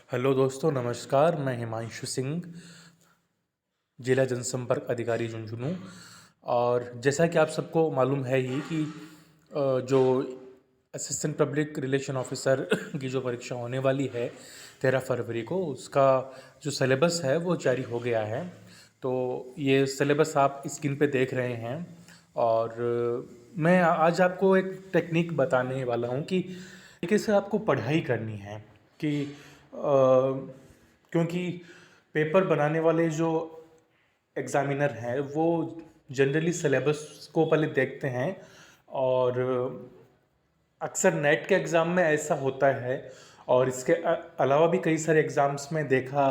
Hello दोस्तों, नमस्कार। मैं हिमांशु सिंह, जिला जनसंपर्क अधिकारी झुंझुनू। और जैसा कि आप सबको मालूम है ही कि जो असिस्टेंट पब्लिक रिलेशन ऑफिसर की जो परीक्षा होने वाली है 13 फरवरी को, उसका जो सिलेबस है वो जारी हो गया है। तो ये सिलेबस आप स्क्रीन पे देख रहे हैं। और मैं आज आपको एक टेक्निक बताने वाला हूँ कि तरीके से आपको पढ़ाई करनी है। कि क्योंकि पेपर बनाने वाले जो एग्ज़ामिनर हैं वो जनरली सिलेबस को पहले देखते हैं। और अक्सर नेट के एग्ज़ाम में ऐसा होता है, और इसके अलावा भी कई सारे एग्ज़ाम्स में देखा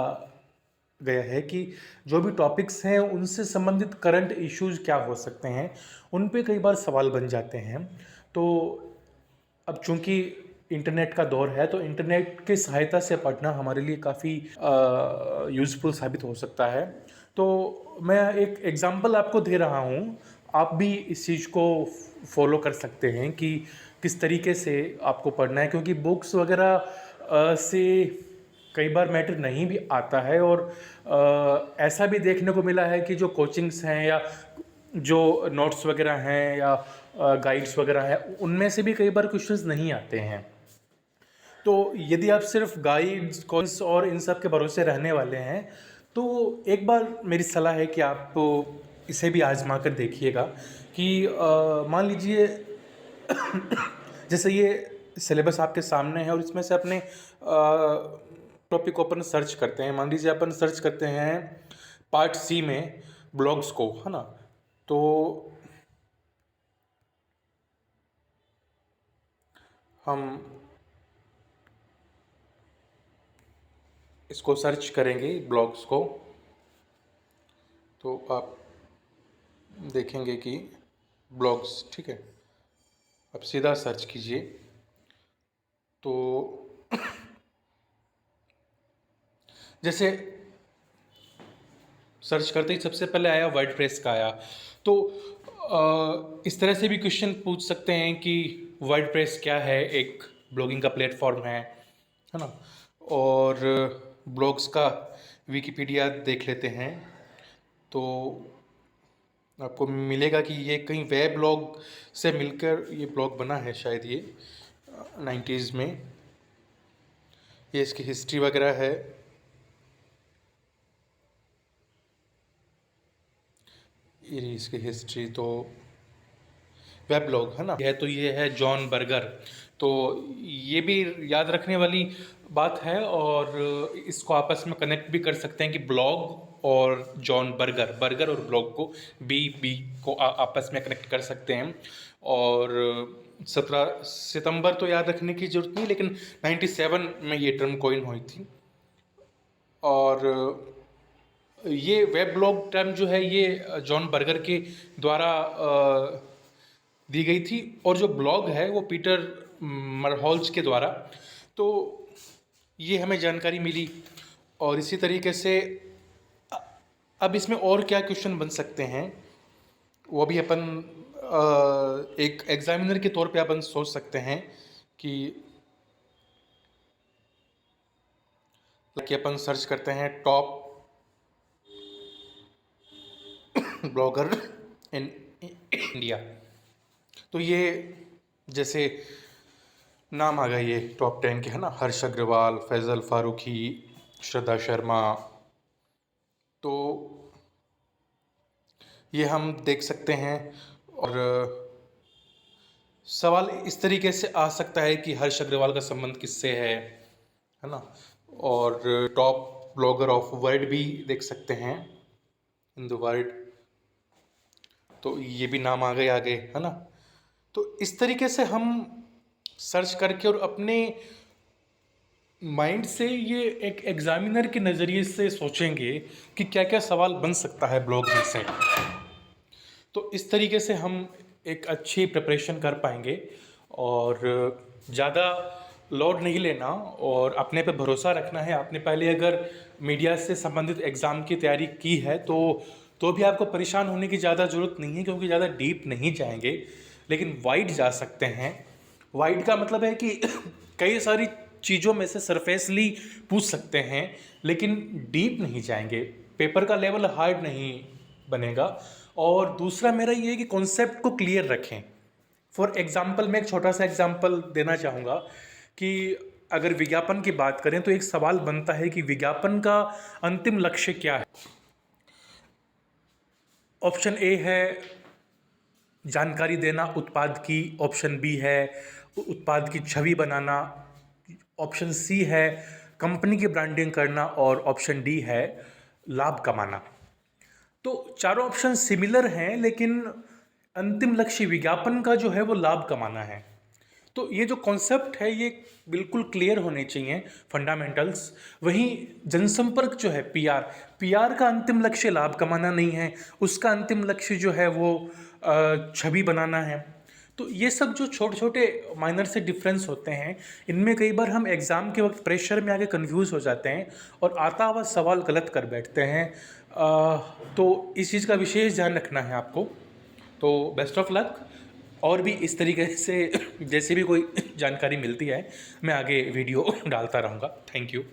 गया है कि जो भी टॉपिक्स हैं उनसे संबंधित करंट इश्यूज क्या हो सकते हैं, उन पे कई बार सवाल बन जाते हैं। तो अब चूंकि इंटरनेट का दौर है, तो इंटरनेट की सहायता से पढ़ना हमारे लिए काफ़ी यूज़फुल साबित हो सकता है। तो मैं एक एग्ज़ाम्पल आपको दे रहा हूँ, आप भी इस चीज़ को फॉलो कर सकते हैं कि किस तरीके से आपको पढ़ना है। क्योंकि बुक्स वगैरह से कई बार मैटर नहीं भी आता है। और ऐसा भी देखने को मिला है कि जो कोचिंग्स हैं या जो नोट्स वगैरह हैं या गाइड्स वगैरह हैं, उनमें से भी कई बार क्वेश्चंस नहीं आते हैं। तो यदि आप सिर्फ गाइड्स कोर्स और इन सब के भरोसे रहने वाले हैं, तो एक बार मेरी सलाह है कि आप इसे भी आजमा कर देखिएगा। कि मान लीजिए जैसे ये सिलेबस आपके सामने है और इसमें से अपने टॉपिक को अपन सर्च करते हैं। मान लीजिए अपन सर्च करते हैं पार्ट सी में ब्लॉग्स को, है ना। तो हम इसको सर्च करेंगे ब्लॉग्स को, तो आप देखेंगे कि ब्लॉग्स, ठीक है। अब सीधा सर्च कीजिए तो जैसे सर्च करते ही सबसे पहले आया वर्डप्रेस का आया। तो इस तरह से भी क्वेश्चन पूछ सकते हैं कि वर्डप्रेस क्या है, एक ब्लॉगिंग का प्लेटफॉर्म है ना। और ब्लॉग्स का विकिपीडिया देख लेते हैं, तो आपको मिलेगा कि ये कहीं वेब ब्लॉग से मिलकर ये ब्लॉग बना है, शायद ये 90s में। ये इसकी हिस्ट्री वगैरह है। ये इसकी हिस्ट्री तो वेब ब्लॉग है ना, है। तो ये है जॉन बर्गर। तो ये भी याद रखने वाली बात है, और इसको आपस में कनेक्ट भी कर सकते हैं कि ब्लॉग और जॉन बर्गर, बर्गर और ब्लॉग को बी को आपस में कनेक्ट कर सकते हैं। और 17 सितंबर तो याद रखने की जरूरत नहीं, लेकिन 97 में ये टर्म कॉइन हुई थी। और ये वेब ब्लॉग टर्म जो है ये जॉन बर्गर के द्वारा दी गई थी, और जो ब्लॉग है वो पीटर मरहॉल्ज के द्वारा। तो ये हमें जानकारी मिली। और इसी तरीके से अब इसमें और क्या क्वेश्चन बन सकते हैं, वो भी अपन एक एग्जामिनर के तौर पे अपन सोच सकते हैं कि अपन सर्च करते हैं टॉप ब्लॉगर इन इंडिया। तो ये जैसे नाम आ गए ये टॉप 10 के, है ना। हर्ष अग्रवाल, फैज़ल फारूकी, श्रद्धा शर्मा। तो ये हम देख सकते हैं। और सवाल इस तरीके से आ सकता है कि हर्ष अग्रवाल का संबंध किससे है ना। और टॉप ब्लॉगर ऑफ वर्ल्ड भी देख सकते हैं, इन द वर्ल्ड। तो ये भी नाम आ गए आगे, है ना। तो इस तरीके से हम सर्च करके और अपने माइंड से ये एक एग्जामिनर के नज़रिए से सोचेंगे कि क्या क्या सवाल बन सकता है ब्लॉग में से। तो इस तरीके से हम एक अच्छी प्रिपरेशन कर पाएंगे। और ज़्यादा लोड नहीं लेना और अपने पे भरोसा रखना है। आपने पहले अगर मीडिया से संबंधित एग्ज़ाम की तैयारी की है तो भी आपको परेशान होने की ज़्यादा ज़रूरत नहीं है, क्योंकि ज़्यादा डीप नहीं जाएंगे, लेकिन वाइड जा सकते हैं। वाइड का मतलब है कि कई सारी चीज़ों में से सरफेसली पूछ सकते हैं, लेकिन डीप नहीं जाएंगे, पेपर का लेवल हार्ड नहीं बनेगा। और दूसरा मेरा ये है कि कॉन्सेप्ट को क्लियर रखें। फॉर एग्जाम्पल मैं एक छोटा सा एग्जाम्पल देना चाहूँगा कि अगर विज्ञापन की बात करें तो एक सवाल बनता है कि विज्ञापन का अंतिम लक्ष्य क्या है। ऑप्शन ए है जानकारी देना उत्पाद की, ऑप्शन बी है उत्पाद की छवि बनाना, ऑप्शन सी है कंपनी की ब्रांडिंग करना और ऑप्शन डी है लाभ कमाना। तो चारों ऑप्शन सिमिलर हैं, लेकिन अंतिम लक्ष्य विज्ञापन का जो है वो लाभ कमाना है। तो ये जो कॉन्सेप्ट है ये बिल्कुल क्लियर होने चाहिए, फंडामेंटल्स। वहीं जनसंपर्क जो है, पीआर का अंतिम लक्ष्य लाभ कमाना नहीं है, उसका अंतिम लक्ष्य जो है वो छवि बनाना है। तो ये सब जो छोटे छोटे माइनर से डिफरेंस होते हैं, इनमें कई बार हम एग्ज़ाम के वक्त प्रेशर में आके कंफ्यूज हो जाते हैं और आता हुआ सवाल गलत कर बैठते हैं। तो इस चीज़ का विशेष ध्यान रखना है आपको। तो बेस्ट ऑफ लक। और भी इस तरीके से जैसे भी कोई जानकारी मिलती है मैं आगे वीडियो डालता रहूँगा। Thank you.